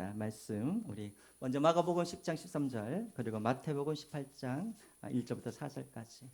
보겠습니다. 말씀 우리 먼저 마가복음 10장 13절 그리고 마태복음 18장 1절부터 4절까지.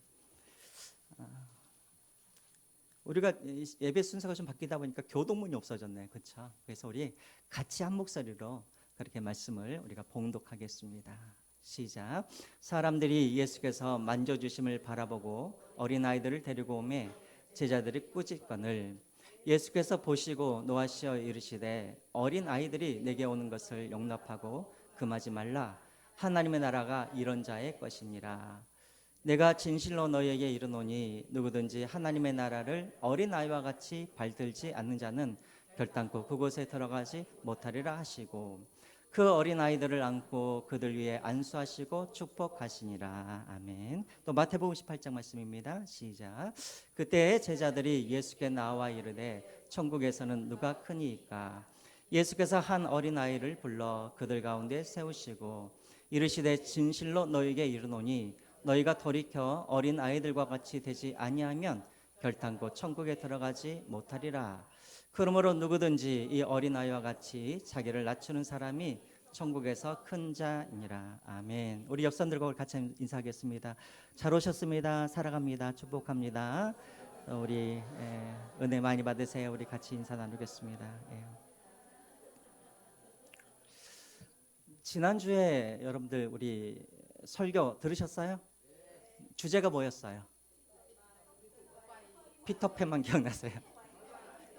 우리가 예배 순서가 좀 바뀌다 보니까 교동문이 없어졌네요. 그렇죠? 그래서 우리 같이 한 목소리로 그렇게 말씀을 우리가 봉독하겠습니다. 시작. 사람들이 예수께서 만져주심을 바라보고 어린아이들을 데리고 오매 제자들이 꾸짖거늘 예수께서 보시고 노하시어 이르시되 어린아이들이 내게 오는 것을 용납하고 금하지 말라. 하나님의 나라가 이런 자의 것이니라. 내가 진실로 너희에게 이르노니 누구든지 하나님의 나라를 어린아이와 같이 발들지 않는 자는 결단코 그곳에 들어가지 못하리라 하시고 그 어린아이들을 안고 그들 위에 안수하시고 축복하시니라. 아멘. 또 마태복음 18장 말씀입니다. 시작. 그때 제자들이 예수께 나와 이르되 천국에서는 누가 크니이까. 예수께서 한 어린아이를 불러 그들 가운데 세우시고 이르시되 진실로 너희에게 이르노니 너희가 돌이켜 어린 아이들과 같이 되지 아니하면 결단코 천국에 들어가지 못하리라. 그러므로 누구든지 이 어린 아이와 같이 자기를 낮추는 사람이 천국에서 큰 자니라. 아멘. 우리 옆선들과 같이 인사하겠습니다. 잘 오셨습니다. 사랑합니다. 축복합니다. 우리 은혜 많이 받으세요. 우리 같이 인사 나누겠습니다. 지난주에 여러분들 우리 설교 들으셨어요? 주제가 뭐였어요? 피터팬만 기억나세요?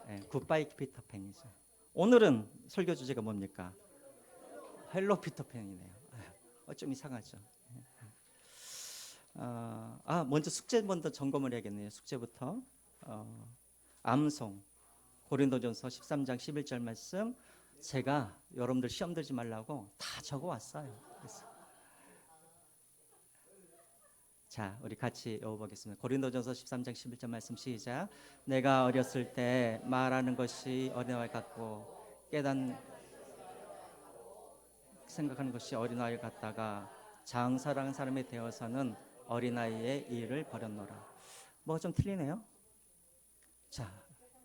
네, 굿바이 피터팬이죠. 오늘은 설교 주제가 뭡니까? 헬로 피터팬이네요. 좀 이상하죠. 먼저 숙제 먼저 점검을 해야겠네요. 숙제부터. 암송 고린도전서 13장 11절 말씀 제가 여러분들 시험 들지 말라고 다 적어왔어요. 그래서 자, 우리 같이 읽어보겠습니다. 고린도전서 13장 11절 말씀 시작. 내가 어렸을 때 말하는 것이 어린아이 같고 생각하는 것이 어린아이 같다가 장사랑하는 사람이 되어서는 어린아이의 일을 버렸노라. 뭐가 좀 틀리네요. 자,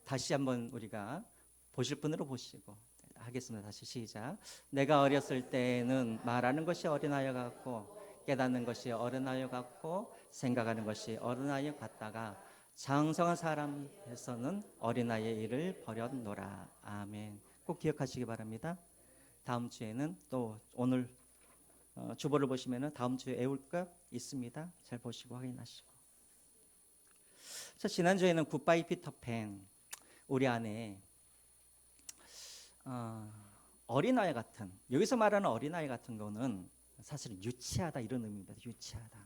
다시 한번 우리가 보실 분으로 보시고 하겠습니다. 다시 시작. 내가 어렸을 때는 말하는 것이 어린아이 같고 깨닫는 것이 어린아이 같고 생각하는 것이 어린아이 같다가 장성한 사람에서는 어린아이의 일을 버렸노라. 아멘. 꼭 기억하시기 바랍니다. 다음 주에는 또 오늘 주보를 보시면은 다음 주에 외울 것 있습니다. 잘 보시고 확인하시고. 자, 지난주에는 굿바이 피터팬 우리 안에 어린아이 같은, 여기서 말하는 어린아이 같은 거는 사실은 유치하다 이런 의미입니다. 유치하다.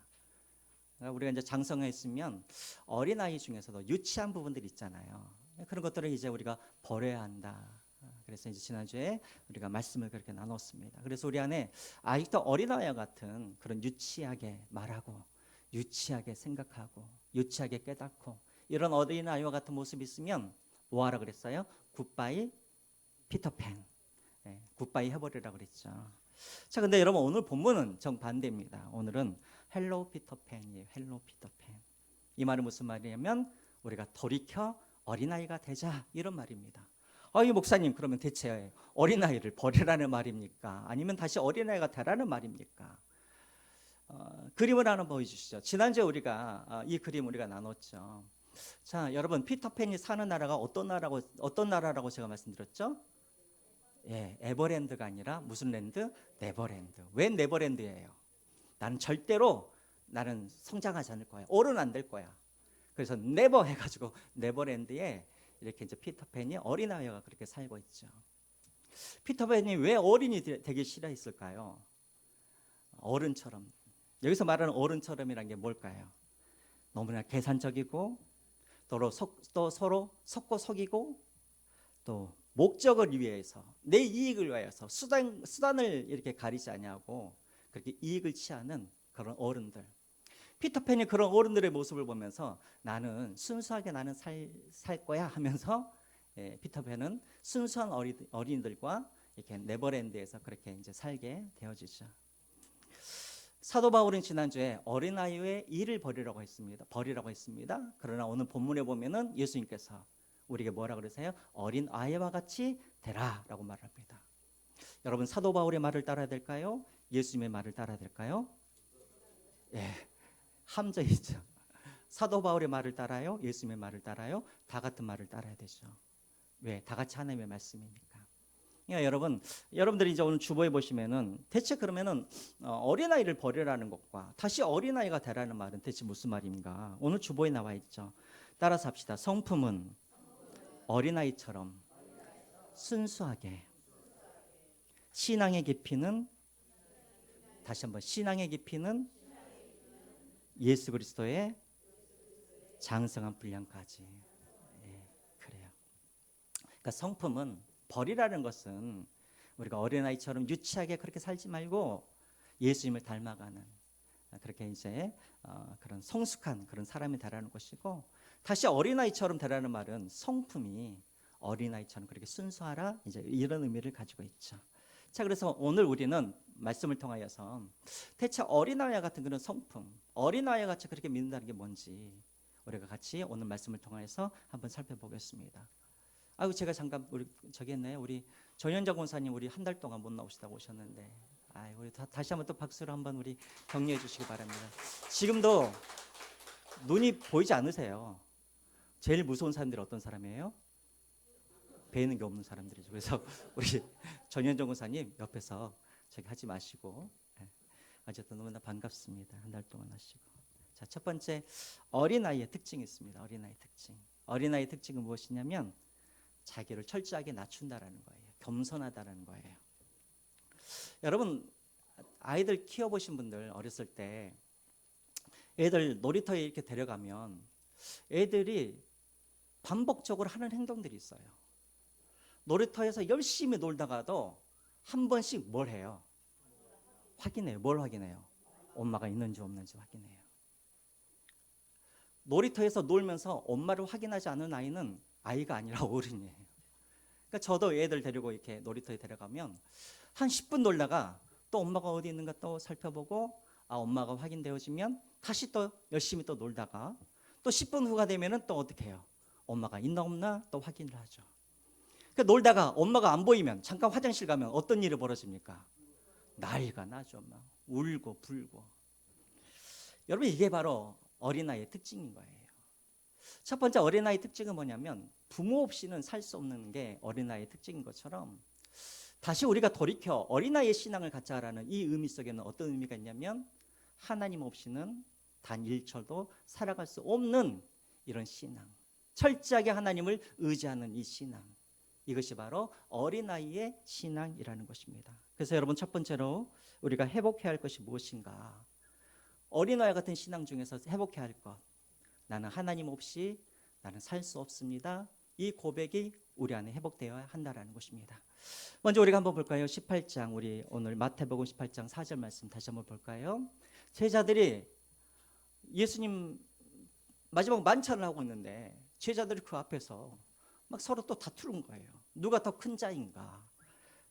우리가 이제 장성했으면 어린아이 중에서도 유치한 부분들이 있잖아요. 그런 것들을 이제 우리가 버려야 한다. 그래서 이제 지난주에 우리가 말씀을 그렇게 나눴습니다. 그래서 우리 안에 아직도 어린아이와 같은 그런 유치하게 말하고 유치하게 생각하고 유치하게 깨닫고 이런 어린아이와 같은 모습이 있으면 뭐하라 그랬어요? 굿바이 피터팬. 굿바이 해버리라고 그랬죠. 자, 근데 여러분 오늘 본문은 정반대입니다. 오늘은 헬로 피터팬이에요. 헬로 피터팬. 이 말은 무슨 말이냐면 우리가 돌이켜 어린아이가 되자 이런 말입니다. 이 목사님 그러면 대체 어린아이를 버리라는 말입니까? 아니면 다시 어린아이가 되라는 말입니까? 그림을 하나 보여주시죠. 지난주에 우리가 이 그림 우리가 나눴죠. 자, 여러분 피터팬이 사는 나라가 어떤 나라라고 제가 말씀드렸죠? 예, 에버랜드가 아니라 무슨 랜드? 네버랜드. 왜 네버랜드예요? 나는 성장하지 않을 거야. 어른 안 될 거야. 그래서 네버 해가지고 네버랜드에 이렇게 이제 피터팬이 어린아이가 그렇게 살고 있죠. 피터팬이 왜 어린이 되기 싫어했을까요? 어른처럼. 여기서 말하는 어른처럼이란 게 뭘까요? 너무나 계산적이고 또 서로 속고 속이고 또 목적을 위해서 내 이익을 위해서 수단을 이렇게 가리지 않냐고 그렇게 이익을 취하는 그런 어른들. 피터팬이 그런 어른들의 모습을 보면서 나는 순수하게 나는 살 거야 하면서 피터팬은 순수한 어린이들과 이렇게 네버랜드에서 그렇게 이제 살게 되어지죠. 사도 바울은 지난주에 어린아이의 일을 버리라고 했습니다. 그러나 오늘 본문에 보면은 예수님께서 우리에게 뭐라 그러세요? 어린 아이와 같이 되라라고 말합니다. 여러분 사도 바울의 말을 따라야 될까요? 예수님의 말을 따라야 될까요? 예, 함정이죠. 사도 바울의 말을 따라요? 예수님의 말을 따라요? 다 같은 말을 따라야 되죠. 왜? 다 같이 하나님의 말씀이니까. 그러니까 여러분들이 이제 오늘 주보에 보시면은 대체 그러면은 어린아이를 버리라는 것과 다시 어린아이가 되라는 말은 대체 무슨 말인가? 오늘 주보에 나와 있죠. 따라서 합시다. 성품은 어린아이처럼 순수하게. 신앙의 깊이는 다시 한번 신앙의 깊이는 예수 그리스도의 장성한 분량까지. 예, 그래요. 그러니까 성품은 버리라는 것은 우리가 어린아이처럼 유치하게 그렇게 살지 말고 예수님을 닮아가는 그렇게 이제 그런 성숙한 그런 사람이 되라는 것이고, 다시 어린아이처럼 되라는 말은 성품이 어린아이처럼 그렇게 순수하라, 이제 이런 의미를 가지고 있죠. 자, 그래서 오늘 우리는 말씀을 통하여서 대체 어린아이와 같은 그런 성품, 어린아이와 같이 그렇게 믿는다는 게 뭔지 우리가 같이 오늘 말씀을 통하여서 한번 살펴보겠습니다. 아유, 제가 잠깐 우리 저기 했네요. 우리 전현정 권사님 우리 한 달 동안 못 나오시다고 오셨는데, 아유, 우리 다시 한번 또 박수로 한번 우리 격려해 주시기 바랍니다. 지금도 눈이 보이지 않으세요. 제일 무서운 사람들이 어떤 사람이에요? 배 있는 게 없는 사람들이죠. 그래서 우리 전현정 권사님 옆에서 저기 하지 마시고, 어쨌든 너무나 반갑습니다. 한 달 동안 하시고. 자, 첫 번째 어린아이의 특징이 있습니다. 어린아이 특징. 어린아이의 특징은 무엇이냐면 자기를 철저하게 낮춘다라는 거예요. 겸손하다라는 거예요. 여러분, 아이들 키워보신 분들 어렸을 때 애들 놀이터에 이렇게 데려가면 애들이 반복적으로 하는 행동들이 있어요. 놀이터에서 열심히 놀다가도 한 번씩 뭘 해요? 확인해요. 뭘 확인해요? 엄마가 있는지 없는지 확인해요. 놀이터에서 놀면서 엄마를 확인하지 않은 아이는 아이가 아니라 어른이에요. 그러니까 저도 애들 데리고 이렇게 놀이터에 데려가면 한 10분 놀다가 또 엄마가 어디 있는가 또 살펴보고, 엄마가 확인되어지면 다시 또 열심히 또 놀다가 또 10분 후가 되면은 또 어떻게 해요? 엄마가 있나 없나 또 확인을 하죠. 그러니까 놀다가 엄마가 안 보이면 잠깐 화장실 가면 어떤 일이 벌어집니까? 난리가 나죠. 막 울고 불고. 여러분, 이게 바로 어린아이의 특징인 거예요. 첫 번째 어린아이의 특징은 뭐냐면 부모 없이는 살 수 없는 게 어린아이의 특징인 것처럼, 다시 우리가 돌이켜 어린아이의 신앙을 갖자라는 이 의미 속에는 어떤 의미가 있냐면 하나님 없이는 단 1초도 살아갈 수 없는 이런 신앙, 철저하게 하나님을 의지하는 이 신앙, 이것이 바로 어린아이의 신앙이라는 것입니다. 그래서 여러분, 첫 번째로 우리가 회복해야 할 것이 무엇인가? 어린아이 같은 신앙 중에서 회복해야 할 것, 나는 하나님 없이 나는 살 수 없습니다. 이 고백이 우리 안에 회복되어야 한다는 것입니다. 먼저 우리가 한번 볼까요? 18장, 우리 오늘 마태복음 18장 4절 말씀 다시 한번 볼까요? 제자들이 예수님 마지막 만찬을 하고 있는데 제자들이 그 앞에서 막 서로 또 다투는 거예요. 누가 더 큰 자인가?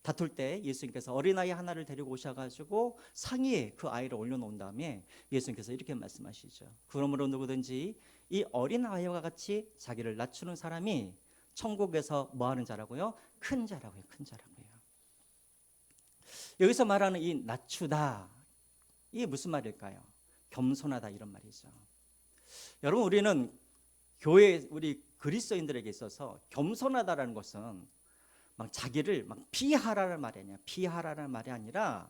다툴 때 예수님께서 어린아이 하나를 데리고 오셔가지고 상위에 그 아이를 올려놓은 다음에 예수님께서 이렇게 말씀하시죠. 그러므로 누구든지 이 어린아이와 같이 자기를 낮추는 사람이 천국에서 뭐 하는 자라고요? 큰 자라고요. 큰 자라고요. 여기서 말하는 이 낮추다, 이게 무슨 말일까요? 겸손하다, 이런 말이죠. 여러분, 우리는 교회, 우리 그리스도인들에게 있어서 겸손하다라는 것은 막 자기를 막 비하라는 말이 아니야. 비하라는 말이 아니라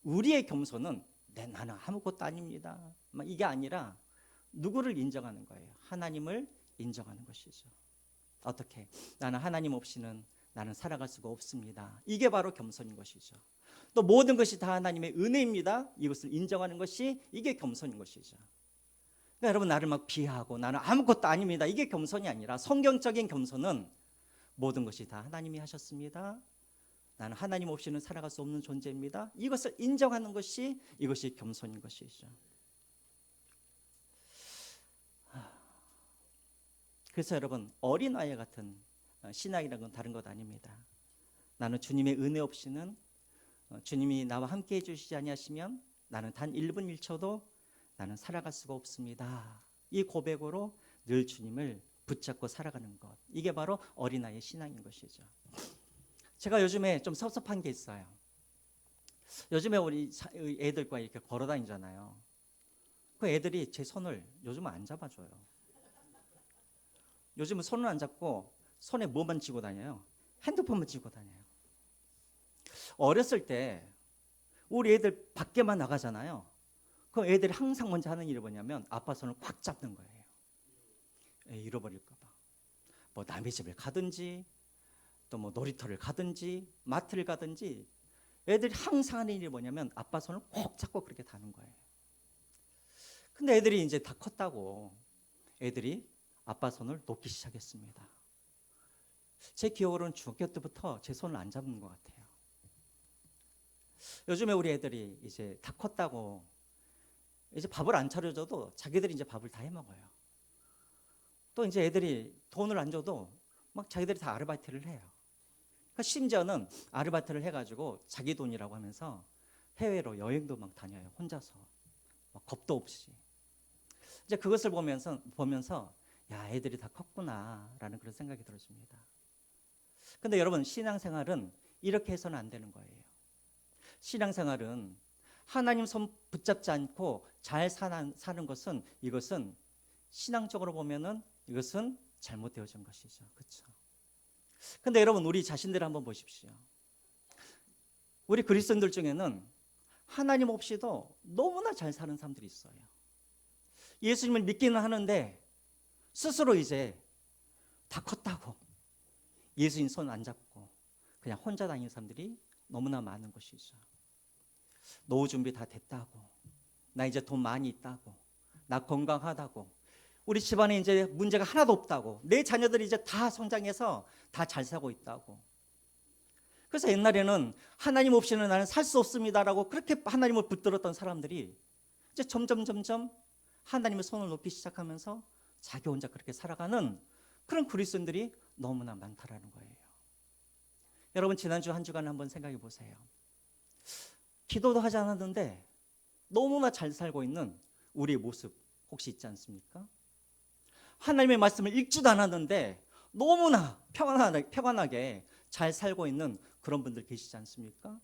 우리의 겸손은 나는 아무것도 아닙니다, 막 이게 아니라 누구를 인정하는 거예요? 하나님을 인정하는 것이죠. 어떻게? 나는 하나님 없이는 나는 살아갈 수가 없습니다. 이게 바로 겸손인 것이죠. 또 모든 것이 다 하나님의 은혜입니다. 이것을 인정하는 것이, 이게 겸손인 것이죠. 그러니까 여러분, 나를 막 비하하고 나는 아무것도 아닙니다, 이게 겸손이 아니라 성경적인 겸손은 모든 것이 다 하나님이 하셨습니다. 나는 하나님 없이는 살아갈 수 없는 존재입니다. 이것을 인정하는 것이, 이것이 겸손인 것이죠. 그래서 여러분, 어린아이 같은 신앙이라는 건 다른 것 아닙니다. 나는 주님의 은혜 없이는, 주님이 나와 함께 해주시지 아니하시면 나는 단 1분 1초도 나는 살아갈 수가 없습니다. 이 고백으로 늘 주님을 붙잡고 살아가는 것, 이게 바로 어린아이의 신앙인 것이죠. 제가 요즘에 좀 섭섭한 게 있어요. 요즘에 우리 애들과 이렇게 걸어 다니잖아요. 그 애들이 제 손을 요즘은 안 잡아줘요. 요즘은 손을 안 잡고 손에 뭐만 쥐고 다녀요? 핸드폰만 쥐고 다녀요. 어렸을 때 우리 애들 밖에만 나가잖아요. 그 애들이 항상 먼저 하는 일이 뭐냐면 아빠 손을 꽉 잡는 거예요. 잃어버릴까 봐. 뭐 남의 집을 가든지 또 뭐 놀이터를 가든지 마트를 가든지 애들이 항상 하는 일이 뭐냐면 아빠 손을 꼭 잡고 그렇게 다는 거예요. 근데 애들이 이제 다 컸다고 애들이 아빠 손을 놓기 시작했습니다. 제 기억으로는 중학교 때부터 제 손을 안 잡는 것 같아요. 요즘에 우리 애들이 이제 다 컸다고 이제 밥을 안 차려줘도 자기들이 이제 밥을 다 해 먹어요. 또 이제 애들이 돈을 안 줘도 막 자기들이 다 아르바이트를 해요. 그러니까 심지어는 아르바이트를 해가지고 자기 돈이라고 하면서 해외로 여행도 막 다녀요. 혼자서 막 겁도 없이. 이제 그것을 보면서 야, 애들이 다 컸구나라는 그런 생각이 들어집니다. 근데 여러분, 신앙생활은 이렇게 해서는 안 되는 거예요. 신앙생활은 하나님 손 붙잡지 않고 잘 사는 것은 이것은 신앙적으로 보면은 이것은 잘못되어진 것이죠. 그렇죠? 근데 여러분, 우리 자신들 한번 보십시오. 우리 그리스도인들 중에는 하나님 없이도 너무나 잘 사는 사람들이 있어요. 예수님을 믿기는 하는데 스스로 이제 다 컸다고 예수님 손 안 잡고 그냥 혼자 다니는 사람들이 너무나 많은 것이죠. 노후 준비 다 됐다고, 나 이제 돈 많이 있다고, 나 건강하다고, 우리 집안에 이제 문제가 하나도 없다고, 내 자녀들이 이제 다 성장해서 다 잘 살고 있다고. 그래서 옛날에는 하나님 없이는 나는 살 수 없습니다라고 그렇게 하나님을 붙들었던 사람들이 이제 점점 하나님의 손을 놓기 시작하면서 자기 혼자 그렇게 살아가는 그런 그리스도인들이 너무나 많다라는 거예요. 여러분, 지난주 한 주간 한번 생각해 보세요. 기도도 하지 않았는데 너무나 잘 살고 있는 우리의 모습 혹시 있지 않습니까? 하나님의 말씀을 읽지도 않았는데 너무나 평안하게 잘 살고 있는 그런 분들 계시지 않습니까?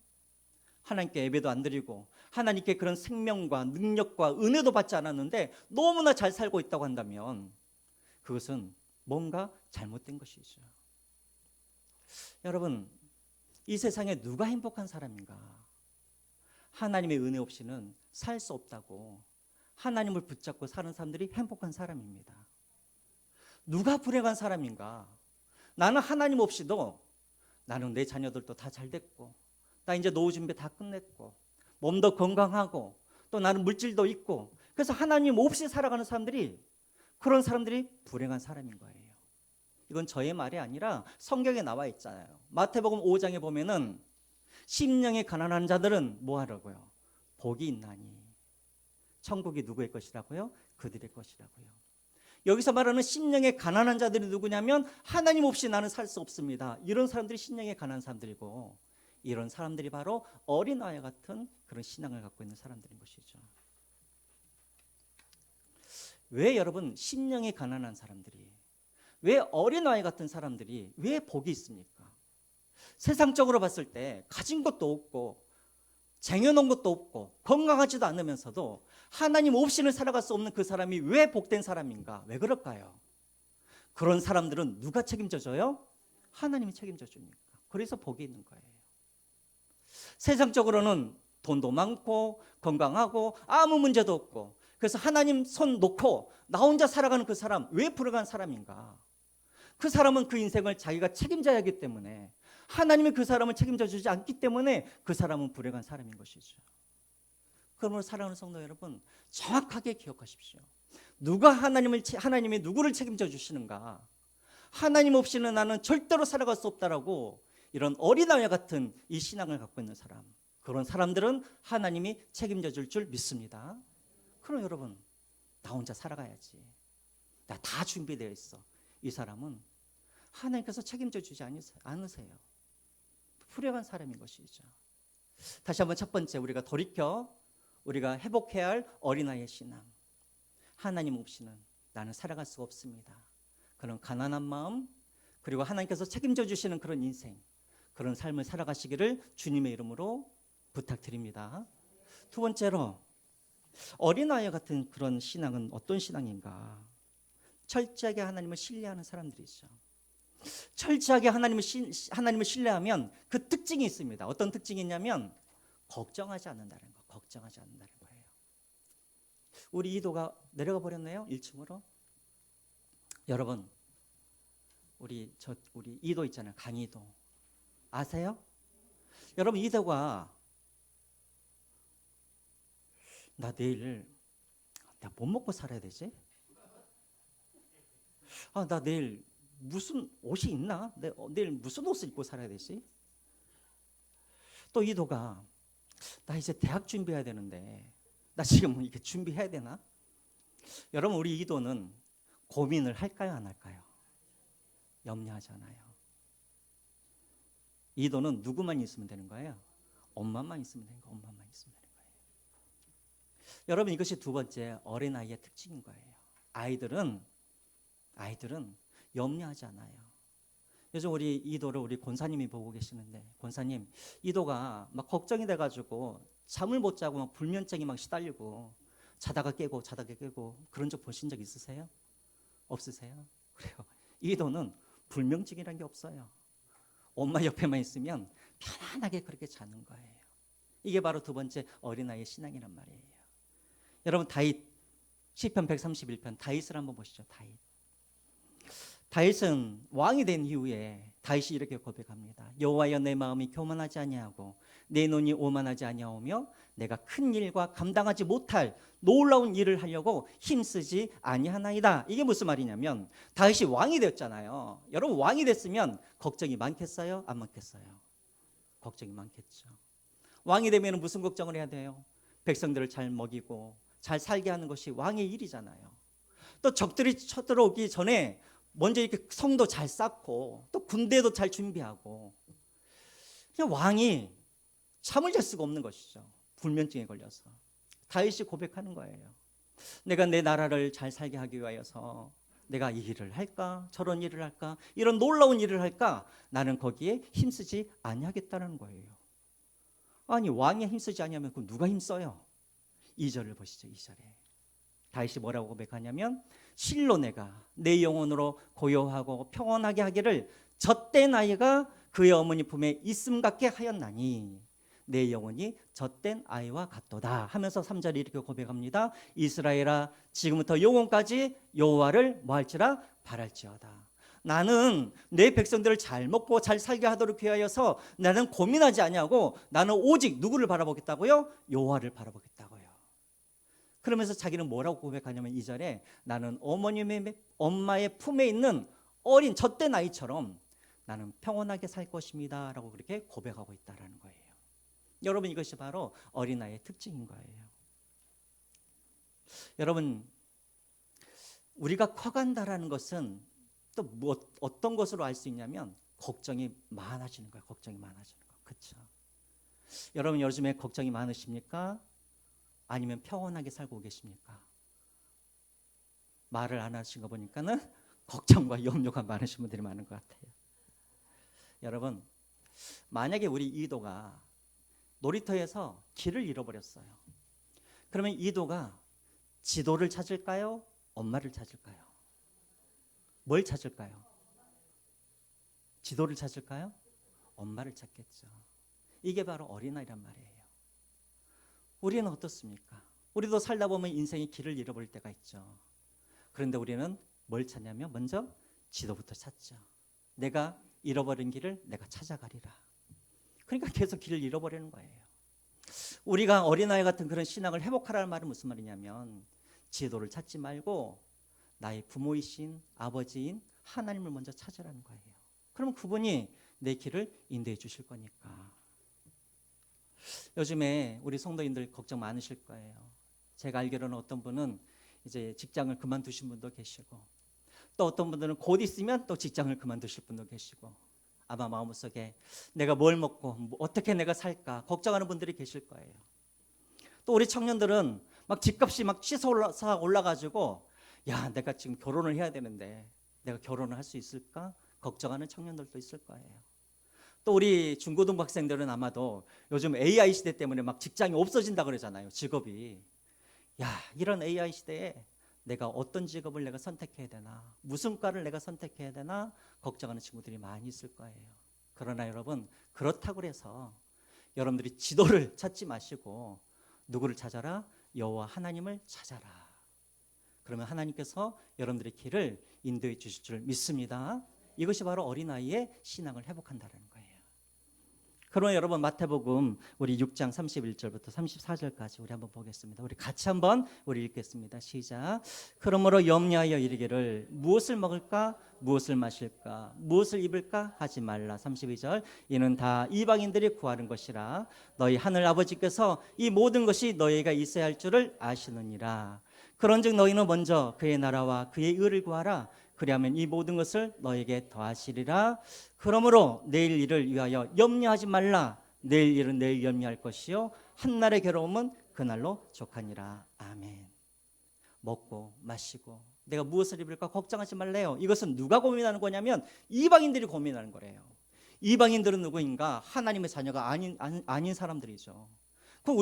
하나님께 예배도 안 드리고 하나님께 그런 생명과 능력과 은혜도 받지 않았는데 너무나 잘 살고 있다고 한다면 그것은 뭔가 잘못된 것이죠. 여러분, 이 세상에 누가 행복한 사람인가? 하나님의 은혜 없이는 살 수 없다고 하나님을 붙잡고 사는 사람들이 행복한 사람입니다. 누가 불행한 사람인가? 나는 하나님 없이도 나는 내 자녀들도 다 잘 됐고 나 이제 노후 준비 다 끝냈고 몸도 건강하고 또 나는 물질도 있고 그래서 하나님 없이 살아가는 사람들이 그런 사람들이 불행한 사람인 거예요. 이건 저의 말이 아니라 성경에 나와 있잖아요. 마태복음 5장에 보면은 심령이 가난한 자들은 뭐 하라고요? 복이 있나니 천국이 누구의 것이라고요? 그들의 것이라고요. 여기서 말하는 심령의 가난한 자들이 누구냐면 하나님 없이 나는 살 수 없습니다. 이런 사람들이 심령의 가난한 사람들이고 이런 사람들이 바로 어린아이 같은 그런 신앙을 갖고 있는 사람들인 것이죠. 왜 여러분 심령이 가난한 사람들이, 왜 어린아이 같은 사람들이 왜 복이 있습니까? 세상적으로 봤을 때 가진 것도 없고 쟁여놓은 것도 없고 건강하지도 않으면서도 하나님 없이는 살아갈 수 없는 그 사람이 왜 복된 사람인가? 왜 그럴까요? 그런 사람들은 누가 책임져 줘요? 하나님이 책임져 주니까. 그래서 복이 있는 거예요. 세상적으로는 돈도 많고 건강하고 아무 문제도 없고 그래서 하나님 손 놓고 나 혼자 살아가는 그 사람 왜 불행한 사람인가? 그 사람은 그 인생을 자기가 책임져야 하기 때문에 하나님이 그 사람을 책임져 주지 않기 때문에 그 사람은 불행한 사람인 것이죠. 그러므로 사랑하는 성도 여러분, 정확하게 기억하십시오. 하나님이 누구를 책임져 주시는가? 하나님 없이는 나는 절대로 살아갈 수 없다라고 이런 어린아이 같은 이 신앙을 갖고 있는 사람, 그런 사람들은 하나님이 책임져 줄 줄 믿습니다. 그럼 여러분, 나 혼자 살아가야지. 나 다 준비되어 있어. 이 사람은 하나님께서 책임져 주지 않으세요. 불행한 사람인 것이죠. 다시 한번 첫 번째 우리가 회복해야 할 어린아이의 신앙. 하나님 없이는 나는 살아갈 수가 없습니다. 그런 가난한 마음, 그리고 하나님께서 책임져 주시는 그런 인생, 그런 삶을 살아가시기를 주님의 이름으로 부탁드립니다. 두 번째로 어린아이 같은 그런 신앙은 어떤 신앙인가? 철저하게 하나님을 신뢰하는 사람들이죠. 철저하게 하나님을 신뢰하면 그 특징이 있습니다. 어떤 특징이 있냐면 걱정하지 않는다는 거. 걱정하지 않는다는 거예요. 우리 이도가 내려가 버렸네요. 1층으로. 여러분, 우리 이도 있잖아요. 강이도. 아세요? 여러분, 이도가 나 내일 내가 뭐 먹고 살아야 되지? 나 내일 무슨 옷이 있나? 내일 무슨 옷을 입고 살아야 되지? 또 이도가 나 이제 대학 준비해야 되는데 나 지금 이렇게 준비해야 되나? 여러분, 우리 이도는 고민을 할까요, 안 할까요? 염려하잖아요. 이도는 누구만 있으면 되는 거예요? 엄마만 있으면 되는 거예요. 엄마만 있으면 되는 거예요. 여러분, 이것이 두 번째 어린아이의 특징인 거예요. 아이들은 염려하지 않아요. 요즘 우리 이도를 우리 권사님이 보고 계시는데, 권사님, 이도가 막 걱정이 돼가지고 잠을 못 자고 막 불면증이 막 시달리고 자다가 깨고 그런 적 보신 적 있으세요? 없으세요? 그래요. 이도는 불면증이란 게 없어요. 엄마 옆에만 있으면 편안하게 그렇게 자는 거예요. 이게 바로 두 번째 어린아이의 신앙이란 말이에요. 여러분, 다윗 시편 131편 다윗을 한번 보시죠. 다윗은 왕이 된 이후에 다윗이 이렇게 고백합니다. 여호와여, 내 마음이 교만하지 아니하고 내 눈이 오만하지 아니하오며 내가 큰 일과 감당하지 못할 놀라운 일을 하려고 힘쓰지 아니하나이다. 이게 무슨 말이냐면 다윗이 왕이 됐잖아요. 여러분, 왕이 됐으면 걱정이 많겠어요? 안 많겠어요? 걱정이 많겠죠. 왕이 되면 무슨 걱정을 해야 돼요? 백성들을 잘 먹이고 잘 살게 하는 것이 왕의 일이잖아요. 또 적들이 쳐들어오기 전에 먼저 이렇게 성도 잘 쌓고 또 군대도 잘 준비하고, 그냥 왕이 잠을 잘 수가 없는 것이죠. 불면증에 걸려서. 다윗이 고백하는 거예요. 내가 내 나라를 잘 살게 하기 위하여서 내가 이 일을 할까? 저런 일을 할까? 이런 놀라운 일을 할까? 나는 거기에 힘쓰지 아니하겠다는 거예요. 아니, 왕이 힘쓰지 아니하면 그럼 누가 힘써요? 2절을 보시죠. 2절에 다윗이 뭐라고 고백하냐면 실로 내가 내 영혼으로 고요하고 평온하게 하기를 젖된 아이가 그의 어머니 품에 있음 같게 하였나니 내 영혼이 젖된 아이와 같도다 하면서 3절에 이렇게 고백합니다. 이스라엘아, 지금부터 영원까지 여호와를 뭐할지라 바랄지어다. 나는 내 백성들을 잘 먹고 잘 살게 하도록 위하여서 나는 고민하지 아니하고 나는 오직 누구를 바라보겠다고요? 여호와를 바라보겠다고요. 그러면서 자기는 뭐라고 고백하냐면 2절에 나는 엄마의 품에 있는 어린 젖된 아이처럼 나는 평온하게 살 것입니다 라고 그렇게 고백하고 있다는 거예요. 여러분, 이것이 바로 어린아이의 특징인 거예요. 여러분, 우리가 커간다라는 것은 또 어떤 것으로 알 수 있냐면 걱정이 많아지는 거예요. 걱정이 많아지는 거. 그렇죠? 여러분, 요즘에 걱정이 많으십니까? 아니면 평온하게 살고 계십니까? 말을 안 하신 거 보니까는 걱정과 염려가 많으신 분들이 많은 것 같아요. 여러분, 만약에 우리 이도가 놀이터에서 길을 잃어버렸어요. 그러면 이도가 지도를 찾을까요? 엄마를 찾을까요? 뭘 찾을까요? 지도를 찾을까요? 엄마를 찾겠죠. 이게 바로 어린아이란 말이에요. 우리는 어떻습니까? 우리도 살다 보면 인생의 길을 잃어버릴 때가 있죠. 그런데 우리는 뭘 찾냐면 먼저 지도부터 찾죠. 내가 잃어버린 길을 내가 찾아가리라. 그러니까 계속 길을 잃어버리는 거예요. 우리가 어린아이 같은 그런 신앙을 회복하라는 말은 무슨 말이냐면 지도를 찾지 말고 나의 부모이신 아버지인 하나님을 먼저 찾으라는 거예요. 그럼 그분이 내 길을 인도해 주실 거니까. 요즘에 우리 성도님들 걱정 많으실 거예요. 제가 알기로는 어떤 분은 이제 직장을 그만두신 분도 계시고 또 어떤 분들은 곧 있으면 또 직장을 그만두실 분도 계시고 아마 마음속에 내가 뭘 먹고 어떻게 내가 살까 걱정하는 분들이 계실 거예요. 또 우리 청년들은 막 집값이 막 치솟아 올라가지고 야, 내가 지금 결혼을 해야 되는데 내가 결혼을 할 수 있을까 걱정하는 청년들도 있을 거예요. 또 우리 중고등부 학생들은 아마도 요즘 AI 시대 때문에 막 직장이 없어진다 그러잖아요. 직업이. 야, 이런 AI 시대에 내가 어떤 직업을 내가 선택해야 되나, 무슨 과를 내가 선택해야 되나 걱정하는 친구들이 많이 있을 거예요. 그러나 여러분, 그렇다고 해서 여러분들이 지도를 찾지 마시고 누구를 찾아라? 여호와 하나님을 찾아라. 그러면 하나님께서 여러분들의 길을 인도해 주실 줄 믿습니다. 이것이 바로 어린아이의 신앙을 회복한다는 거예요. 그러면 여러분 마태복음 우리 6장 31절부터 34절까지 우리 한번 보겠습니다. 우리 같이 한번 우리 읽겠습니다. 시작. 그러므로 염려하여 이르기를 무엇을 먹을까 무엇을 마실까 무엇을 입을까 하지 말라. 32절. 이는 다 이방인들이 구하는 것이라. 너희 하늘 아버지께서 이 모든 것이 너희가 있어야 할 줄을 아시느니라. 그런즉 너희는 먼저 그의 나라와 그의 의를 구하라. 그리하면 이 모든 것을 너에게 더하시리라. 그러므로 내일 일을 위하여 염려하지 말라. 내일 일은 내일 염려할 것이요 한날의 괴로움은 그날로 족하니라. 아멘. 먹고 마시고 내가 무엇을 입을까 걱정하지 말래요. 이것은 누가 고민하는 거냐면 이방인들이 고민하는 거래요. 이방인들은 누구인가? 하나님의 자녀가 아닌 사람들이죠. 그럼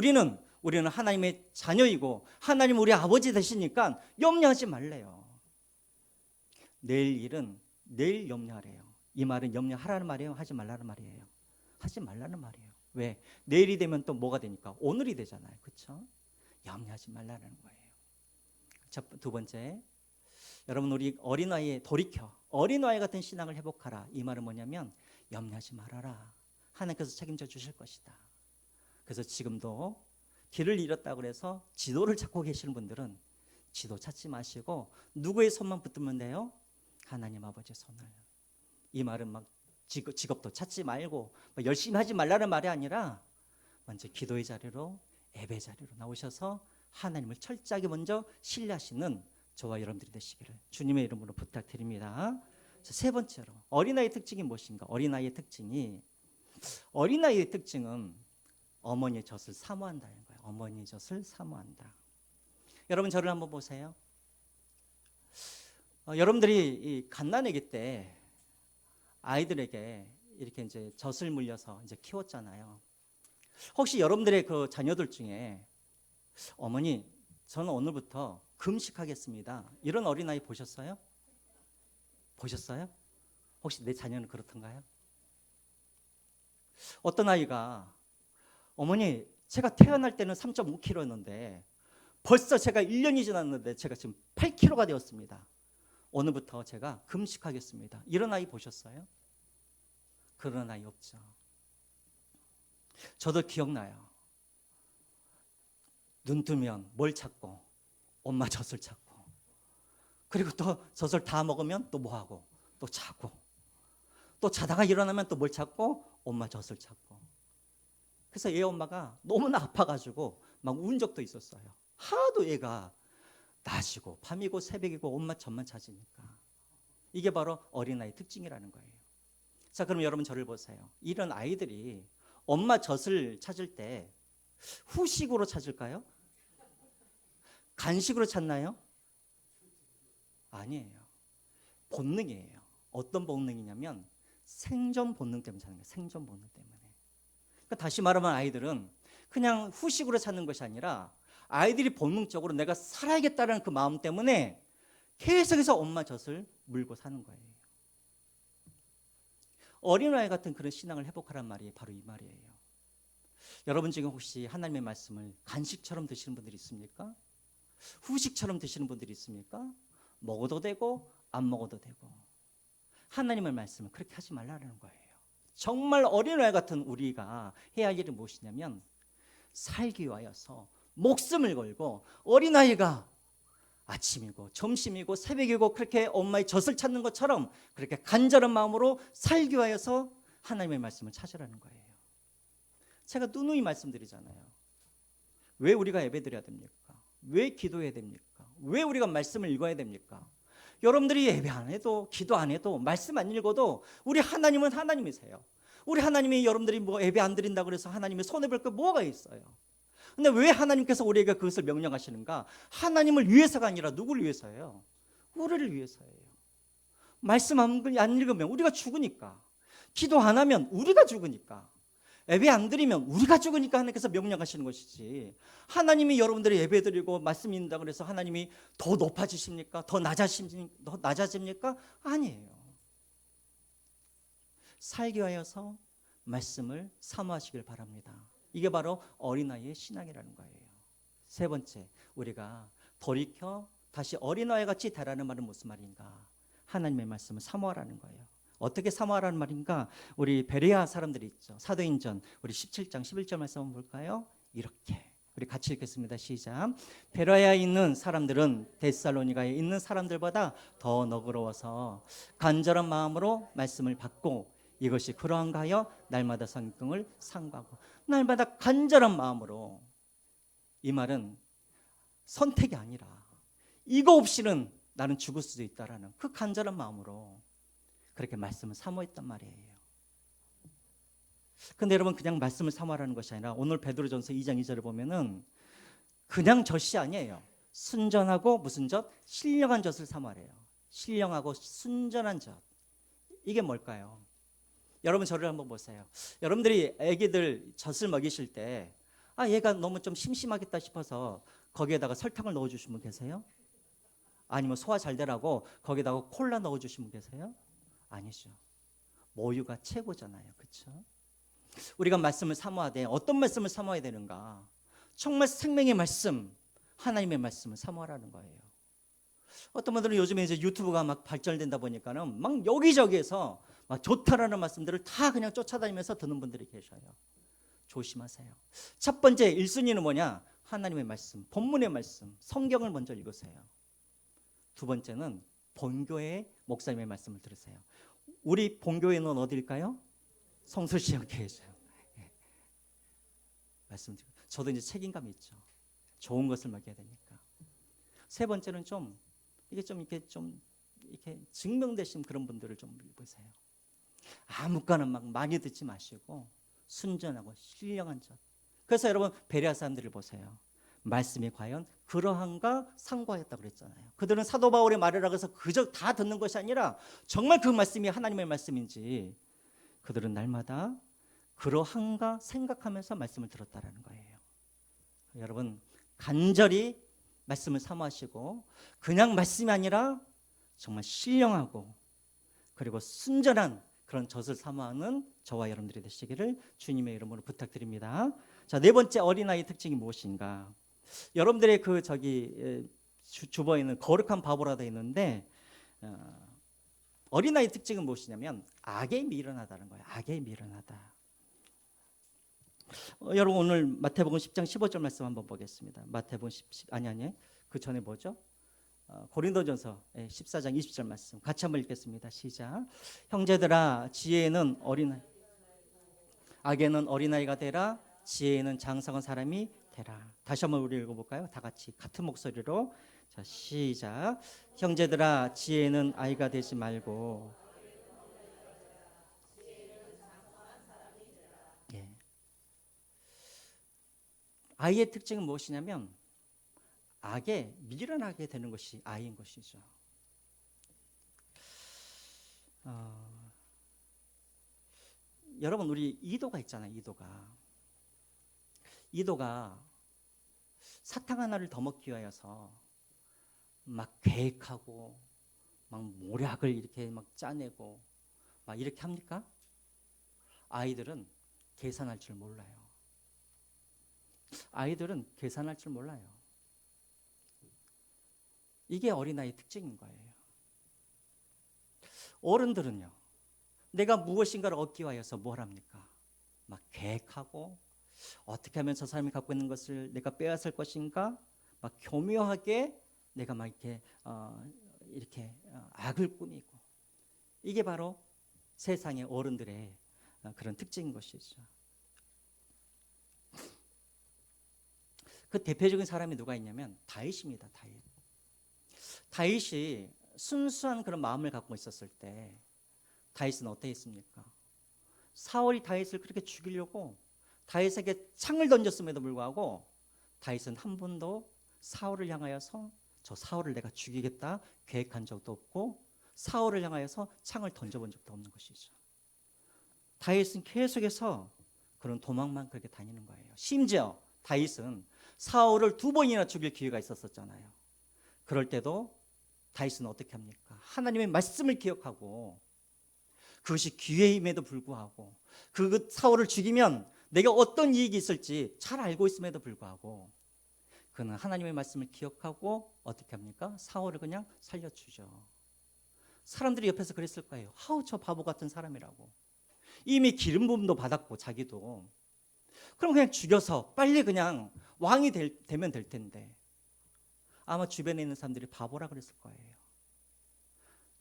우리는 하나님의 자녀이고 하나님 우리 아버지 되시니까 염려하지 말래요. 내일 일은 내일 염려하래요. 이 말은 염려하라는 말이에요? 하지 말라는 말이에요? 하지 말라는 말이에요. 왜? 내일이 되면 또 뭐가 되니까? 오늘이 되잖아요. 그렇죠? 염려하지 말라는 거예요. 두 번째, 여러분 우리 어린아이에 돌이켜 어린아이 같은 신앙을 회복하라. 이 말은 뭐냐면 염려하지 말아라. 하나님께서 책임져 주실 것이다. 그래서 지금도 길을 잃었다고 해서 지도를 찾고 계시는 분들은 지도 찾지 마시고 누구의 손만 붙들면 돼요? 하나님 아버지의 손을. 이 말은 막 직업도 찾지 말고 열심히 하지 말라는 말이 아니라 먼저 기도의 자리로 예배 자리로 나오셔서 하나님을 철저하게 먼저 신뢰하시는 저와 여러분들이 되시기를 주님의 이름으로 부탁드립니다. 세 번째로 어린아이의 특징이 무엇인가? 어린아이의 특징은 어머니의 젖을 사모한다는 거예요. 어머니의 젖을 사모한다. 여러분 저를 한번 보세요. 여러분들이 이 갓난아기 때 아이들에게 이렇게 이제 젖을 물려서 이제 키웠잖아요. 혹시 여러분들의 그 자녀들 중에 어머니 저는 오늘부터 금식하겠습니다. 이런 어린아이 보셨어요? 보셨어요? 혹시 내 자녀는 그렇던가요? 어떤 아이가 어머니 제가 태어날 때는 3.5kg였는데 벌써 제가 1년이 지났는데 제가 지금 8kg가 되었습니다. 오늘부터 제가 금식하겠습니다. 이런 아이 보셨어요? 그런 아이 없죠. 저도 기억나요. 눈 뜨면 뭘 찾고 엄마 젖을 찾고 그리고 또 젖을 다 먹으면 또 뭐하고 또 자고 또 자다가 일어나면 또 뭘 찾고 엄마 젖을 찾고 그래서 얘 엄마가 너무나 아파가지고 막 운 적도 있었어요. 하도 얘가 낮이고 밤이고 새벽이고 엄마 젖만 찾으니까. 이게 바로 어린아이 특징이라는 거예요. 자, 그럼 여러분 저를 보세요. 이런 아이들이 엄마 젖을 찾을 때 후식으로 찾을까요? 간식으로 찾나요? 아니에요. 본능이에요. 어떤 본능이냐면 생존 본능 때문에 찾는 거예요. 생존 본능 때문에. 그러니까 다시 말하면 아이들은 그냥 후식으로 찾는 것이 아니라 아이들이 본능적으로 내가 살아야겠다는 그 마음 때문에 계속해서 엄마 젖을 물고 사는 거예요. 어린아이 같은 그런 신앙을 회복하란 말이 바로 이 말이에요. 여러분 중에 혹시 하나님의 말씀을 간식처럼 드시는 분들이 있습니까? 후식처럼 드시는 분들이 있습니까? 먹어도 되고 안 먹어도 되고. 하나님의 말씀은 그렇게 하지 말라는 거예요. 정말 어린아이 같은 우리가 해야 할 일이 무엇이냐면 살기 위하여서 목숨을 걸고 어린아이가 아침이고 점심이고 새벽이고 그렇게 엄마의 젖을 찾는 것처럼 그렇게 간절한 마음으로 살기 위하여서 하나님의 말씀을 찾으라는 거예요. 제가 누누이 말씀드리잖아요. 왜 우리가 예배드려야 됩니까? 왜 기도해야 됩니까? 왜 우리가 말씀을 읽어야 됩니까? 여러분들이 예배 안 해도 기도 안 해도 말씀 안 읽어도 우리 하나님은 하나님이세요. 우리 하나님이 여러분들이 뭐 예배 안 드린다고 해서 하나님이 손해볼 게 뭐가 있어요? 근데 왜 하나님께서 우리에게 그것을 명령하시는가? 하나님을 위해서가 아니라 누구를 위해서예요? 우리를 위해서예요. 말씀 안 읽으면 우리가 죽으니까. 기도 안 하면 우리가 죽으니까, 예배 안 드리면 우리가 죽으니까 하나님께서 명령하시는 것이지, 하나님이 여러분들이 예배 드리고 말씀 읽는다 그래서 하나님이 더 높아지십니까? 더 낮아집니까? 아니에요. 살기 위하여서 말씀을 사모하시길 바랍니다. 이게 바로 어린아이의 신앙이라는 거예요. 세 번째, 우리가 돌이켜 다시 어린아이 같이 되라는 말은 무슨 말인가? 하나님의 말씀을 사모하라는 거예요. 어떻게 사모하라는 말인가? 우리 베레아 사람들이 있죠. 사도행전 우리 17장 11절 말씀 한번 볼까요? 이렇게 우리 같이 읽겠습니다. 시작. 베레아에 있는 사람들은 데살로니가에 있는 사람들보다 더 너그러워서 간절한 마음으로 말씀을 받고, 이것이 그러한가 하여 날마다 성경을 상고하고. 날마다 간절한 마음으로. 이 말은 선택이 아니라 이거 없이는 나는 죽을 수도 있다라는 그 간절한 마음으로 그렇게 말씀을 사모했단 말이에요. 근데 여러분, 그냥 말씀을 사모하라는 것이 아니라 오늘 베드로전서 2장 2절을 보면은 그냥 젖이 아니에요. 순전하고 무슨 젖? 신령한 젖을 사모하래요. 신령하고 순전한 젖. 이게 뭘까요? 여러분, 저를 한번 보세요. 여러분들이 아기들 젖을 먹이실 때 얘가 너무 좀 심심하겠다 싶어서 거기에다가 설탕을 넣어주신 분 계세요? 아니면 소화 잘 되라고 거기에다가 콜라 넣어주신 분 계세요? 아니죠. 모유가 최고잖아요. 그렇죠? 우리가 말씀을 사모하되 어떤 말씀을 사모해야 되는가? 정말 생명의 말씀, 하나님의 말씀을 사모하라는 거예요. 어떤 분들은 요즘에 이제 유튜브가 막 발전된다 보니까는 막 여기저기에서 막 좋다라는 말씀들을 다 그냥 쫓아다니면서 듣는 분들이 계셔요. 조심하세요. 첫 번째 1순위는 뭐냐? 하나님의 말씀, 본문의 말씀, 성경을 먼저 읽으세요. 두 번째는 본교회 목사님의 말씀을 들으세요. 우리 본교회는 어디일까요? 성수시장교회죠. 말씀드리고, 저도 이제 책임감이 있죠. 좋은 것을 먹여야 되니까. 세 번째는 이렇게 증명되신 그런 분들을 좀 보세요. 아무거나 막 많이 듣지 마시고 순전하고 신령한 것. 그래서 여러분, 베레아 사람들을 보세요. 말씀이 과연 그러한가 상고하였다고 그랬잖아요. 그들은 사도 바울의 말이라고 해서 그저 다 듣는 것이 아니라 정말 그 말씀이 하나님의 말씀인지 그들은 날마다 그러한가 생각하면서 말씀을 들었다라는 거예요. 여러분, 간절히 말씀을 사모하시고 그냥 말씀이 아니라 정말 신령하고 그리고 순전한 그런 젖을 사모하는 저와 여러분들이 되시기를 주님의 이름으로 부탁드립니다. 자, 네 번째 어린아이의 특징이 무엇인가? 여러분들의 주보에는 거룩한 바보라 되어 있는데, 어린아이의 특징은 무엇이냐면 악에 미련하다는 거예요. 악에 미련하다. 여러분, 오늘 마태복음 10장 15절 말씀 한번 보겠습니다. 마태복음 그 전에 뭐죠? 고린도전서 14장 20절 말씀 같이 한번 읽겠습니다. 시작. 형제들아, 지혜는 악에는 어린아이가 되라, 지혜는 장성한 사람이 되라. 다시 한번 우리 읽어볼까요? 다 같이 같은 목소리로. 자, 시작. 형제들아, 지혜는 아이가 되지 말고. 예. 아이의 특징은 무엇이냐면 악에 미련하게 되는 것이 아이인 것이죠. 여러분, 우리 이도가 있잖아요. 이도가 사탕 하나를 더 먹기 위해서 막 계획하고 막 모략을 이렇게 막 짜내고 막 이렇게 합니까? 아이들은 계산할 줄 몰라요. 아이들은 계산할 줄 몰라요. 이게 어린아이의 특징인 거예요. 어른들은요, 내가 무엇인가를 얻기 위해서 뭘 합니까? 막 계획하고 어떻게 하면 저 사람이 갖고 있는 것을 내가 빼앗을 것인가? 막 교묘하게 내가 막 이렇게 악을 꾸미고, 이게 바로 세상의 어른들의 그런 특징인 것이죠. 그 대표적인 사람이 누가 있냐면 다윗입니다. 다윗이 순수한 그런 마음을 갖고 있었을 때 다윗은 어떠했습니까? 사울이 다윗을 그렇게 죽이려고 다윗에게 창을 던졌음에도 불구하고 다윗은 한 번도 사울을 향하여서 저 사울을 내가 죽이겠다 계획한 적도 없고 사울을 향하여서 창을 던져본 적도 없는 것이죠. 다윗은 계속해서 그런 도망만 그렇게 다니는 거예요. 심지어 다윗은 사울을 2번이나 죽일 기회가 있었잖아요. 그럴 때도 다윗은 어떻게 합니까? 하나님의 말씀을 기억하고 그것이 기회임에도 불구하고 그 사울을 죽이면 내가 어떤 이익이 있을지 잘 알고 있음에도 불구하고 그는 하나님의 말씀을 기억하고 어떻게 합니까? 사울을 그냥 살려주죠. 사람들이 옆에서 그랬을 거예요. 아우, 저 바보 같은 사람이라고. 이미 기름 부음도 받았고 자기도. 그럼 그냥 죽여서 빨리 그냥 왕이 되면 될 텐데. 아마 주변에 있는 사람들이 바보라 그랬을 거예요.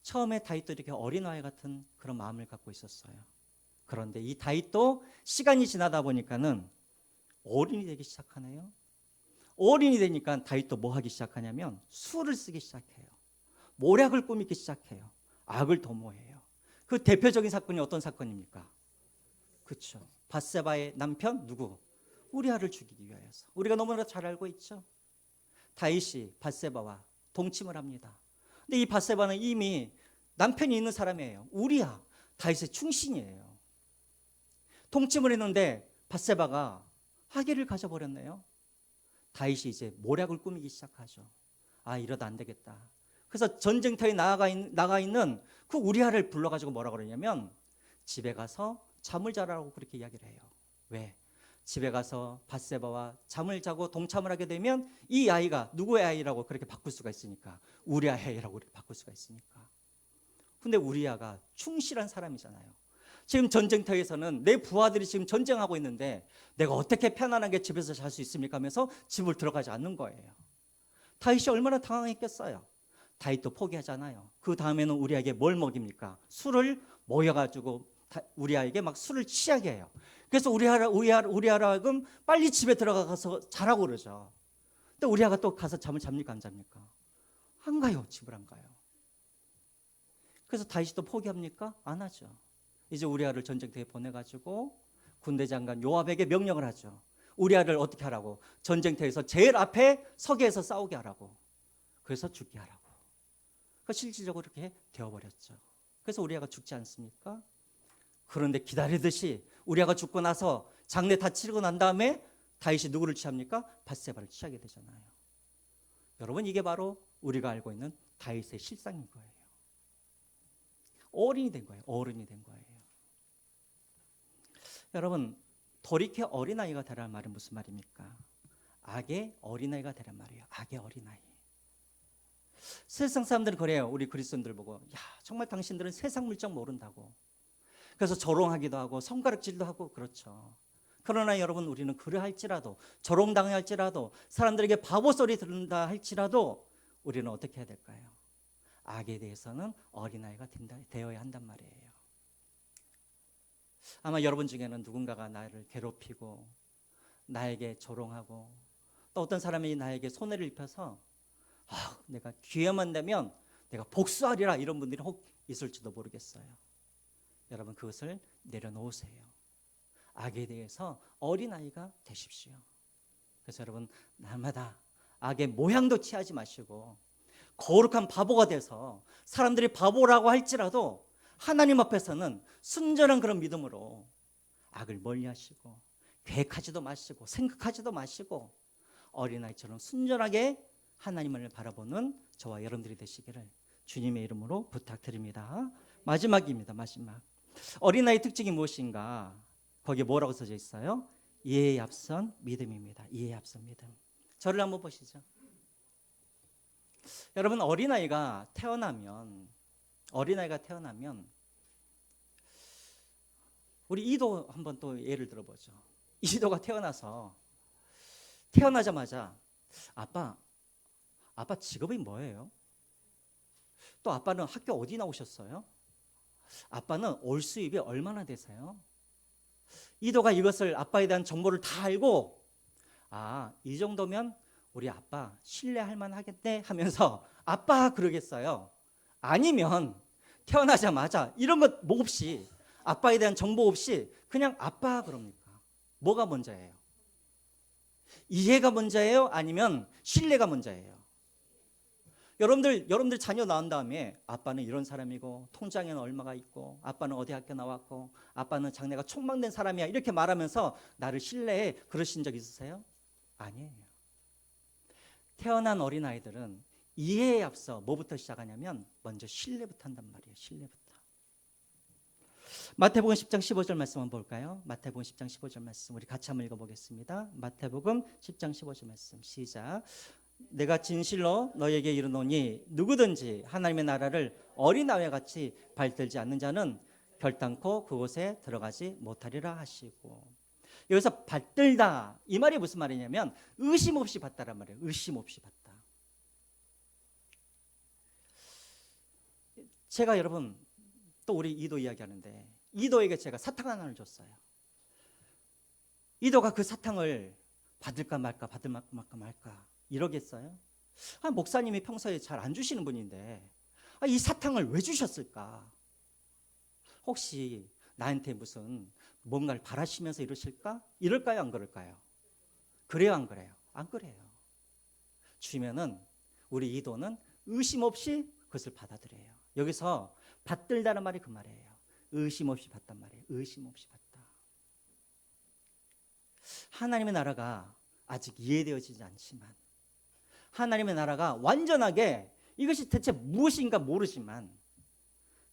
처음에 다윗도 이렇게 어린아이 같은 그런 마음을 갖고 있었어요. 그런데 이 다윗도 시간이 지나다 보니까는 어린이 되기 시작하네요. 어린이 되니까 다윗도 뭐 하기 시작하냐면 수를 쓰기 시작해요. 모략을 꾸미기 시작해요. 악을 도모해요. 그 대표적인 사건이 어떤 사건입니까? 그렇죠. 밧세바의 남편 누구? 우리아를 죽이기 위하여서. 우리가 너무나 잘 알고 있죠. 다윗이 밧세바와 동침을 합니다. 근데 이 밧세바는 이미 남편이 있는 사람이에요. 우리아, 다윗의 충신이에요. 동침을 했는데 밧세바가 아기를 가져버렸네요. 다윗이 이제 모략을 꾸미기 시작하죠. 아, 이러다 안 되겠다. 그래서 전쟁터에 나가 있는 그 우리아를 불러가지고 뭐라 그러냐면 집에 가서 잠을 자라고 그렇게 이야기를 해요. 왜? 집에 가서 밧세바와 잠을 자고 동참을 하게 되면 이 아이가 누구의 아이라고 그렇게 바꿀 수가 있으니까 우리아의 아이라고 그렇게 바꿀 수가 있으니까. 근데 우리아가 충실한 사람이잖아요. 지금 전쟁터에서는 내 부하들이 지금 전쟁하고 있는데 내가 어떻게 편안하게 집에서 잘 수 있습니까 하면서 집을 들어가지 않는 거예요. 다윗이 얼마나 당황했겠어요. 다윗도 포기하잖아요. 그 다음에는 우리에게 뭘 먹입니까? 술을 모여가지고 우리아에게 막 술을 취하게 해요. 그래서 우리아라 하여금 빨리 집에 들어가서 자라고 그러죠. 근데 우리아가 또 가서 잠을 잡니까 안 잡니까? 안 가요. 집을 안 가요. 그래서 다윗이 또 포기합니까? 안 하죠. 이제 우리아를 전쟁터에 보내가지고 군대 장관 요압에게 명령을 하죠. 우리아를 어떻게 하라고? 전쟁터에서 제일 앞에 서게 해서 싸우게 하라고. 그래서 죽게 하라고. 실질적으로 그렇게 되어버렸죠. 그래서 우리아가 죽지 않습니까? 그런데 기다리듯이 우리아가 죽고 나서 장례 다 치르고 난 다음에 다윗이 누구를 취합니까? 밧세바를 취하게 되잖아요. 여러분, 이게 바로 우리가 알고 있는 다윗의 실상인 거예요. 어른이 된 거예요. 어른이 된 거예요. 여러분, 돌이켜 어린아이가 되라는 말은 무슨 말입니까? 악의 어린아이가 되란 말이에요. 악의 어린아이. 세상 사람들은 그래요. 우리 그리스도인들 보고, 야, 정말 당신들은 세상 물정 모른다고. 그래서 조롱하기도 하고 손가락질도 하고 그렇죠. 그러나 여러분, 우리는 그러할지라도, 조롱당할지라도, 사람들에게 바보 소리 들은다 할지라도 우리는 어떻게 해야 될까요? 악에 대해서는 어린아이가 되어야 한단 말이에요. 아마 여러분 중에는 누군가가 나를 괴롭히고 나에게 조롱하고 또 어떤 사람이 나에게 손해를 입혀서 내가 기회만 되면 내가 복수하리라, 이런 분들이 혹 있을지도 모르겠어요. 여러분, 그것을 내려놓으세요. 악에 대해서 어린아이가 되십시오. 그래서 여러분, 날마다 악의 모양도 취하지 마시고 거룩한 바보가 돼서 사람들이 바보라고 할지라도 하나님 앞에서는 순전한 그런 믿음으로 악을 멀리하시고 계획하지도 마시고 생각하지도 마시고 어린아이처럼 순전하게 하나님을 바라보는 저와 여러분들이 되시기를 주님의 이름으로 부탁드립니다. 마지막입니다. 마지막. 어린아이 특징이 무엇인가? 거기에 뭐라고 써져 있어요? 이해에 앞선 믿음입니다. 이해에 앞선 믿음. 저를 한번 보시죠. 여러분, 어린아이가 태어나면 우리 이도 한번 또 예를 들어보죠. 이도가 태어나자마자 아빠 직업이 뭐예요? 또 아빠는 학교 어디 나오셨어요? 아빠는 올 수입이 얼마나 되세요? 이도가 이것을 아빠에 대한 정보를 다 알고 이 정도면 우리 아빠 신뢰할 만하겠네 하면서 아빠 그러겠어요? 아니면 태어나자마자 이런 것 뭐 없이 아빠에 대한 정보 없이 그냥 아빠 그럽니까? 뭐가 먼저예요? 이해가 먼저예요? 아니면 신뢰가 먼저예요? 여러분들 자녀 낳은 다음에 아빠는 이런 사람이고 통장에는 얼마가 있고 아빠는 어디 학교 나왔고 아빠는 장래가 촉망된 사람이야 이렇게 말하면서 나를 신뢰해 그러신 적 있으세요? 아니에요. 태어난 어린아이들은 이해에 앞서 뭐부터 시작하냐면 먼저 신뢰부터 한단 말이에요. 신뢰부터. 마태복음 10장 15절 말씀 한번 볼까요? 마태복음 10장 15절 말씀 우리 같이 한번 읽어보겠습니다. 마태복음 10장 15절 말씀 시작. 내가 진실로 너에게 이르노니 누구든지 하나님의 나라를 어린아이와 같이 발들지 않는 자는 결단코 그곳에 들어가지 못하리라 하시고, 여기서 받들다 이 말이 무슨 말이냐면 의심 없이 받다란 말이에요. 의심 없이 받다. 제가 여러분 또 우리 이도 이야기하는데 이도에게 제가 사탕 하나를 줬어요. 이도가 그 사탕을 받을까 말까 받을까 말까 이러겠어요? 목사님이 평소에 잘 안 주시는 분인데 이 사탕을 왜 주셨을까? 혹시 나한테 무슨 뭔가를 바라시면서 이러실까? 이럴까요? 안 그럴까요? 그래요? 안 그래요? 안 그래요. 주면은 우리 이도는 의심 없이 그것을 받아들여요. 여기서 받들다는 말이 그 말이에요. 의심 없이 받단 말이에요. 의심 없이 받다. 하나님의 나라가 아직 이해되어지지 않지만, 하나님의 나라가 완전하게 이것이 대체 무엇인가 모르지만,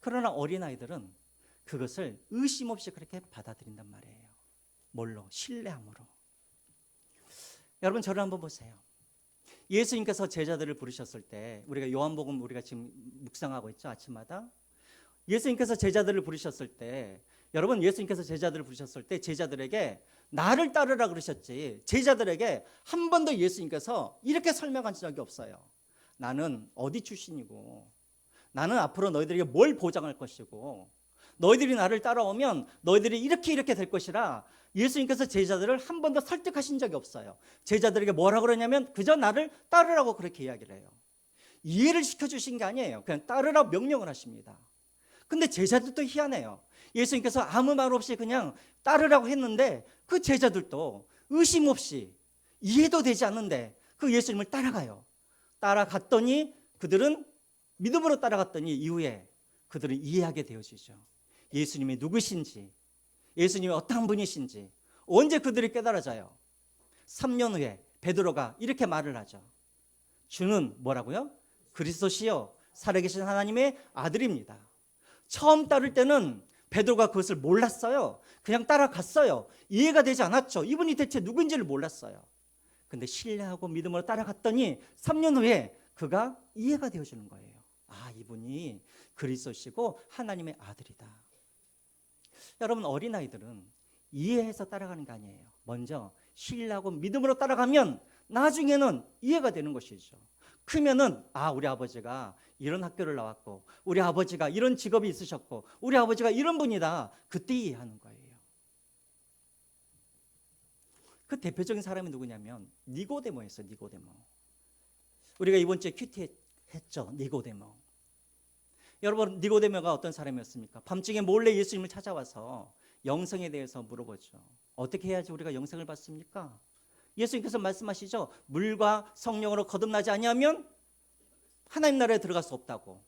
그러나 어린아이들은 그것을 의심 없이 그렇게 받아들인단 말이에요. 뭘로? 신뢰함으로. 여러분 저를 한번 보세요. 예수님께서 제자들을 부르셨을 때, 우리가 요한복음 우리가 지금 묵상하고 있죠, 아침마다. 예수님께서 제자들을 부르셨을 때, 여러분 예수님께서 제자들을 부르셨을 때 제자들에게 나를 따르라 그러셨지, 제자들에게 한 번도 예수님께서 이렇게 설명한 적이 없어요. 나는 어디 출신이고, 나는 앞으로 너희들에게 뭘 보장할 것이고, 너희들이 나를 따라오면 너희들이 이렇게 될 것이라 예수님께서 제자들을 한 번도 설득하신 적이 없어요. 제자들에게 뭐라고 그러냐면 그저 나를 따르라고 그렇게 이야기를 해요. 이해를 시켜주신 게 아니에요. 그냥 따르라고 명령을 하십니다. 근데 제자들도 희한해요. 예수님께서 아무 말 없이 그냥 따르라고 했는데 그 제자들도 의심 없이, 이해도 되지 않는데 그 예수님을 따라가요. 따라갔더니 그들은 믿음으로 따라갔더니 이후에 그들은 이해하게 되어지죠. 예수님이 누구신지, 예수님이 어떤 분이신지 언제 그들이 깨달아져요? 3년 후에 베드로가 이렇게 말을 하죠. 주는 뭐라고요? 그리스도시요 살아계신 하나님의 아들입니다. 처음 따를 때는 베드로가 그것을 몰랐어요. 그냥 따라갔어요. 이해가 되지 않았죠. 이분이 대체 누군지를 몰랐어요. 근데 신뢰하고 믿음으로 따라갔더니 3년 후에 그가 이해가 되어지는 거예요. 이분이 그리스도시고 하나님의 아들이다. 여러분 어린아이들은 이해해서 따라가는 게 아니에요. 먼저 신뢰하고 믿음으로 따라가면 나중에는 이해가 되는 것이죠. 크면은 우리 아버지가 이런 학교를 나왔고, 우리 아버지가 이런 직업이 있으셨고, 우리 아버지가 이런 분이다. 그때 이해하는 거예요. 그 대표적인 사람이 누구냐면 니고데모였어요. 니고데모. 우리가 이번 주에 큐티 했죠. 니고데모. 여러분 니고데모가 어떤 사람이었습니까? 밤중에 몰래 예수님을 찾아와서 영생에 대해서 물어보죠. 어떻게 해야지 우리가 영생을 받습니까? 예수님께서 말씀하시죠. 물과 성령으로 거듭나지 아니하면 하나님 나라에 들어갈 수 없다고.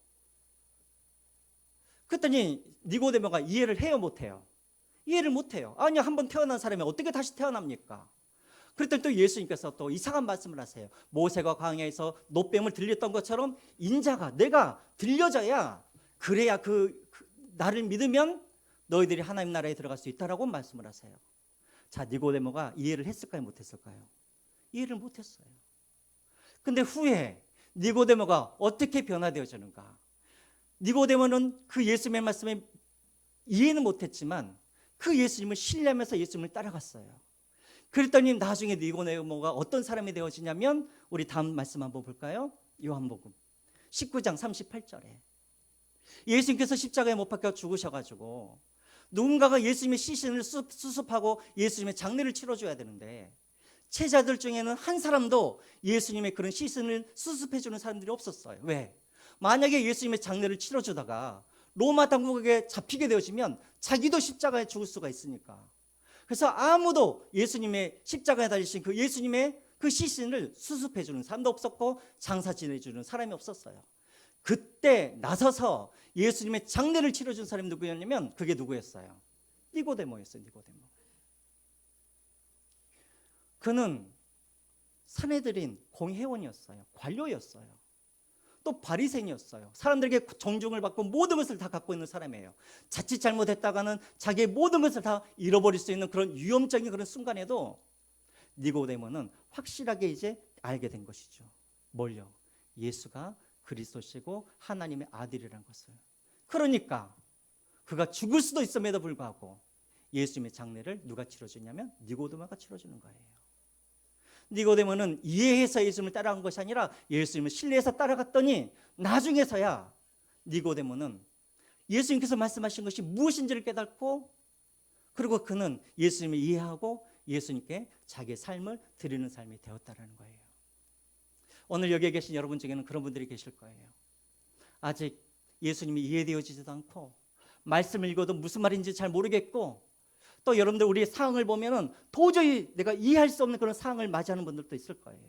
그랬더니 니고데모가 이해를 해요, 못해요? 이해를 못해요. 아니 한번 태어난 사람이 어떻게 다시 태어납니까? 그랬더니 또 예수님께서 또 이상한 말씀을 하세요. 모세가 광야에서 노뱀을 들렸던 것처럼 인자가 내가 들려져야, 그래야 나를 믿으면 너희들이 하나님 나라에 들어갈 수 있다라고 말씀을 하세요. 자, 니고데모가 이해를 했을까요, 못했을까요? 이해를 못했어요. 근데 후에 니고데모가 어떻게 변화되어지는가? 니고데모는 그 예수님의 말씀에 이해는 못했지만 그 예수님을 신뢰하면서 예수님을 따라갔어요. 그랬더니 나중에 니고데모가 어떤 사람이 되어지냐면, 우리 다음 말씀 한번 볼까요? 요한복음 19장 38절에 예수님께서 십자가에 못 박혀 죽으셔가지고 누군가가 예수님의 시신을 수습하고 예수님의 장례를 치러줘야 되는데, 제자들 중에는 한 사람도 예수님의 그런 시신을 수습해주는 사람들이 없었어요. 왜? 만약에 예수님의 장례를 치러주다가 로마 당국에게 잡히게 되어지면 자기도 십자가에 죽을 수가 있으니까. 그래서 아무도 예수님의 십자가에 달리신 그 예수님의 그 시신을 수습해 주는 사람도 없었고 장사 지내주는 사람이 없었어요. 그때 나서서 예수님의 장례를 치러준 사람이 누구였냐면 그게 누구였어요? 니고데모였어요. 니고데모. 그는 산헤드린 공회원이었어요. 관료였어요. 또 바리새인이었어요. 사람들에게 존중을 받고 모든 것을 다 갖고 있는 사람이에요. 자칫 잘못했다가는 자기의 모든 것을 다 잃어버릴 수 있는 그런 위험적인 그런 순간에도 니고데모는 확실하게 이제 알게 된 것이죠. 뭘요? 예수가 그리스도시고 하나님의 아들이라는 것을. 그러니까 그가 죽을 수도 있음에도 불구하고 예수님의 장례를 누가 치러주냐면 니고데모가 치러주는 거예요. 니고데모는 이해해서 예수님을 따라간 것이 아니라 예수님을 신뢰해서 따라갔더니 나중에서야 니고데모는 예수님께서 말씀하신 것이 무엇인지를 깨닫고 그리고 그는 예수님을 이해하고 예수님께 자기의 삶을 드리는 삶이 되었다라는 거예요. 오늘 여기에 계신 여러분 중에는 그런 분들이 계실 거예요. 아직 예수님이 이해되어지지도 않고 말씀을 읽어도 무슨 말인지 잘 모르겠고 또 여러분들 우리의 상황을 보면은 도저히 내가 이해할 수 없는 그런 상황을 맞이하는 분들도 있을 거예요.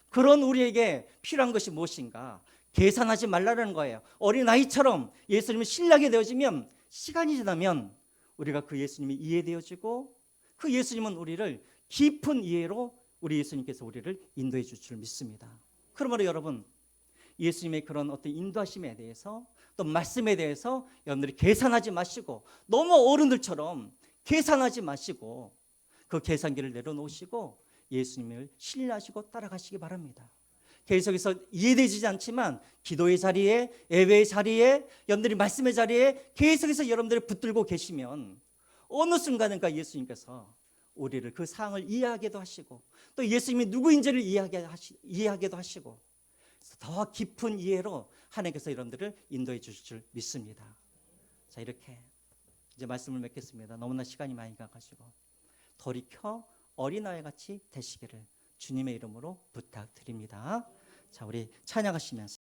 그런 우리에게 필요한 것이 무엇인가? 계산하지 말라는 거예요. 어린아이처럼 예수님을 신뢰하게 되어지면 시간이 지나면 우리가 그 예수님이 이해되어지고 그 예수님은 우리를 깊은 이해로 우리 예수님께서 우리를 인도해 줄 줄 믿습니다. 그러므로 여러분 예수님의 그런 어떤 인도하심에 대해서 또 말씀에 대해서 여러분들이 계산하지 마시고 너무 어른들처럼 계산하지 마시고 그 계산기를 내려놓으시고 예수님을 신뢰하시고 따라가시기 바랍니다. 계속해서 이해되지 않지만 기도의 자리에 예배의 자리에 여러분들이 말씀의 자리에 계속해서 여러분들이 붙들고 계시면 어느 순간인가 예수님께서 우리를 그 상황을 이해하게도 하시고 또 예수님이 누구인지를 이해하게도 하시고 더 깊은 이해로 하나님께서 여러분들을 인도해 주실 줄 믿습니다. 자, 이렇게 이제 말씀을 맺겠습니다. 너무나 시간이 많이 가가지고 돌이켜 어린아이 같이 되시기를 주님의 이름으로 부탁드립니다. 자, 우리 찬양하시면서